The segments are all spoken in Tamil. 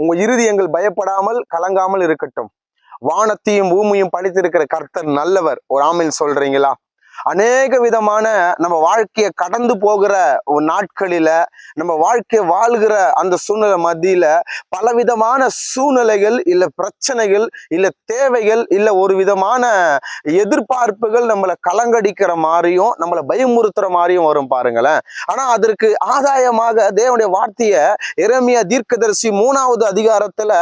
உங்க இருதயங்கள் பயப்படாமல் கலங்காமல் இருக்கட்டும். வானத்தையும் பூமியும் படைத்திருக்கிற கர்த்தர் நல்லவர். ஒரு ஆமீன் சொல்றீங்களா? அநேக விதமான நம்ம வாழ்க்கையை கடந்து போகிற நாட்களில, நம்ம வாழ்க்கையை வாழ்கிற அந்த சூழ்நிலை மத்தியில பலவிதமான சூழ்நிலைகள், இல்ல பிரச்சனைகள், இல்ல தேவைகள், இல்ல ஒரு விதமான எதிர்பார்ப்புகள் நம்மளை கலங்கடிக்கிற மாதிரியும் நம்மளை பயமுறுத்துற மாதிரியும் வரும் பாருங்களேன். ஆனா அதற்கு ஆதாயமாக தேவனுடைய வார்த்தைய எரேமியா தீர்க்கதரிசி 3வது அதிகாரத்துல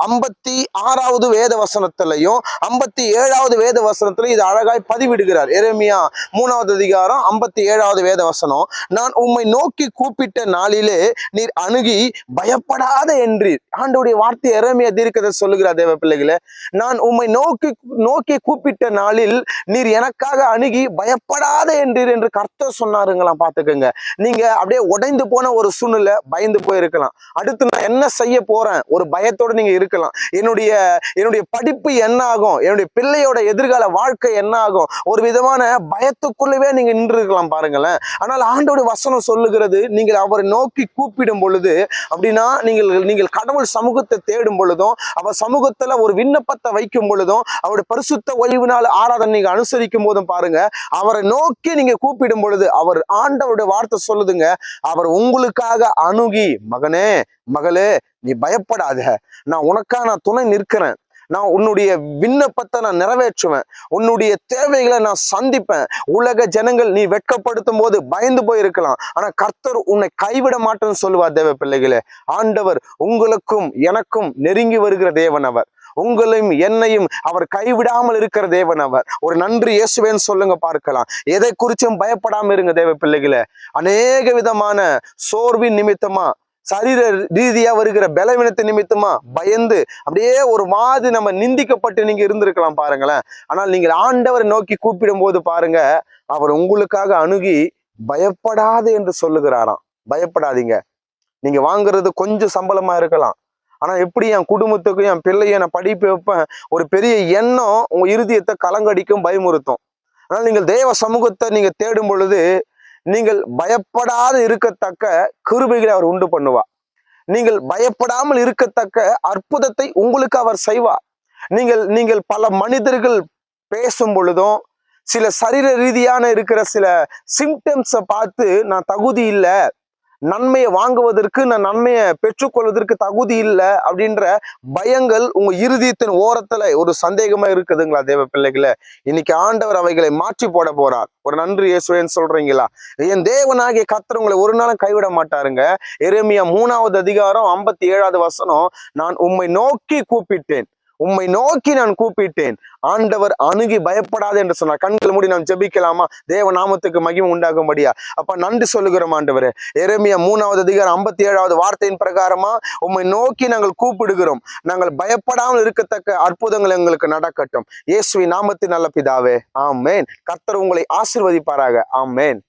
56வது வேத வசனத்திலையும் 57வது வேத வசனத்திலையும் இது அழகாய் பதிவிடுகிறார். எரேமியா 3வது அதிகாரம் 57வது வேத வசனம், நான் உம்மை நோக்கி கூப்பிட்ட நாளிலே நீர் அணுகி பயப்படாத என்றீர். ஆண்டவருடைய வார்த்தை எரேமியா தீர்க்கதரிசி சொல்லுகிறார். தேவ பிள்ளைகளே, நான் உம்மை நோக்கி கூப்பிட்ட நாளில் நீர் எனக்காக அணுகி பயப்படாத என்றீர் என்று கர்த்தர் சொன்னாருங்களாம். பாத்துக்கோங்க. நீங்க அப்படியே உடைந்து போன ஒரு சூழ்நிலை, பயந்து போயிருக்கலாம். அடுத்து நான் என்ன செய்ய போறேன் ஒரு பயத்தோட நீங்க இருக்கலாம். என்னுடைய படிப்பு என்ன ஆகும், என்னுடைய பிள்ளையோட எதிர்கால வாழ்க்கை என்ன ஆகும், ஒரு விதமான பயத்துக்குள்ளவே நீங்க நின்று இருக்கலாம் பாருங்களேன். ஆனால் ஆண்டவருடைய வசனம் சொல்லுகிறது, நீங்கள் அவரை நோக்கி கூப்பிடும் பொழுது, அப்படின்னா நீங்கள் கடவுள் சமூகத்தை தேடும் பொழுதும், அவர் சமூகத்துல ஒரு விண்ணப்பத்தை வைக்கும் பொழுதும், அவருடைய பரிசுத்த ஓய்வினால் ஆராதனை நீங்க அனுசரிக்கும் போதும் பாருங்க, அவரை நோக்கி நீங்க கூப்பிடும் பொழுது அவர் ஆண்டவருடைய வார்த்தை சொல்லுதுங்க, அவர் உங்களுக்காக அணுகி, மகனே மகளே நீ பயப்படாத, நான் உனக்காக நான் துணை நிற்கிறேன், நான் உன்னுடைய விண்ணப்பத்தை நான் நிறைவேற்றுவேன், உன்னுடைய தேவைகளை நான் சந்திப்பேன். உலக ஜனங்கள் நீ வெட்கப்படுத்தும் போது பயந்து போயிருக்கலாம், ஆனா கர்த்தர் உன்னை கைவிட மாட்டேன்னு சொல்லுவார். தேவ பிள்ளைகளே, ஆண்டவர் உங்களுக்கும் எனக்கும் நெருங்கி வருகிற தேவன் அவர். உங்களையும் என்னையும் அவர் கைவிடாமல் இருக்கிற தேவன் அவர். ஒரு நன்றி இயேசுவேன்னு சொல்லுங்க பார்க்கலாம். எதை குறிச்சும் பயப்படாம இருங்க தேவ பிள்ளைகளே. அநேக விதமான சோர்வின் நிமித்தமா, சரீர ரீதியா வருகிற பலவீனத்து நிமித்தமா பயந்து அப்படியே ஒரு மாதிரி நம்ம நிந்திக்கப்பட்டு நீங்க இருந்திருக்கலாம் பாருங்களேன். ஆனால் நீங்கள் ஆண்டவரை நோக்கி கூப்பிடும் போது பாருங்க, அவர் உங்களுக்காக அணுகி பயப்படாது என்று சொல்லுகிறாராம். பயப்படாதீங்க. நீங்க வாங்குறது கொஞ்சம் சம்பளமா இருக்கலாம், ஆனா எப்படி என் குடும்பத்துக்கும் என் பிள்ளைய நான் படிப்பு வைப்பேன், ஒரு பெரிய எண்ணம் உங்க இருதயத்தை கலங்கடிக்கும், பயமுறுத்தும். ஆனால் நீங்கள் தேவ சமூகத்தை நீங்க தேடும் பொழுது நீங்கள் பயப்படாது இருக்கத்தக்க கிருபைகளை அவர் உண்டு பண்ணுவார். நீங்கள் பயப்படாமல் இருக்கத்தக்க அற்புதத்தை உங்களுக்கு அவர் செய்வார். நீங்கள் பல மனிதர்கள் பேசும் பொழுதும், சில சரீர ரீதியான இருக்கிற சில சிம்டம்ஸை பார்த்து நான் தகுதி இல்லை, நன்மையை வாங்குவதற்கு நான் நன்மையை பெற்றுக்கொள்வதற்கு தகுதி இல்லை அப்படின்ற பயங்கள் உங்க இருதயத்தின் ஓரத்துல ஒரு சந்தேகமா இருக்குதுங்களா தேவ பிள்ளைகளை? இன்னைக்கு ஆண்டவர் அவைகளை மாற்றி போட போறார். ஒரு நன்றி இயேசுவேன்னு சொல்றீங்களா? என் தேவனாகிய கர்த்தர் உங்களை ஒரு நாளும் கைவிட மாட்டாருங்க. எரேமியா 3வது அதிகாரம் 57வது வசனம், நான் உம்மை நோக்கி கூப்பிட்டேன், உம்மை நோக்கி நான் கூப்பிட்டேன், ஆண்டவர் அணுகி பயப்படாது என்று சொன்னார். கண்கள் மூடி நாம் ஜெபிக்கலாமா? தேவ நாமத்துக்கு மகிமை உண்டாகும்படியா. அப்ப நன்றி சொல்லுகிறோம் ஆண்டவரே. எரேமியா 3வது அதிகாரம் 57வது வார்த்தையின் பிரகாரமா உம்மை நோக்கி நாங்கள் கூப்பிடுகிறோம், நாங்கள் பயப்படாமல் இருக்கத்தக்க அற்புதங்கள் எங்களுக்கு நடக்கட்டும். இயேசுவின் நாமத்தின் நல்ல பிதாவே, ஆமேன். கர்த்தர் உங்களை ஆசீர்வதிப்பாராக. ஆமேன்.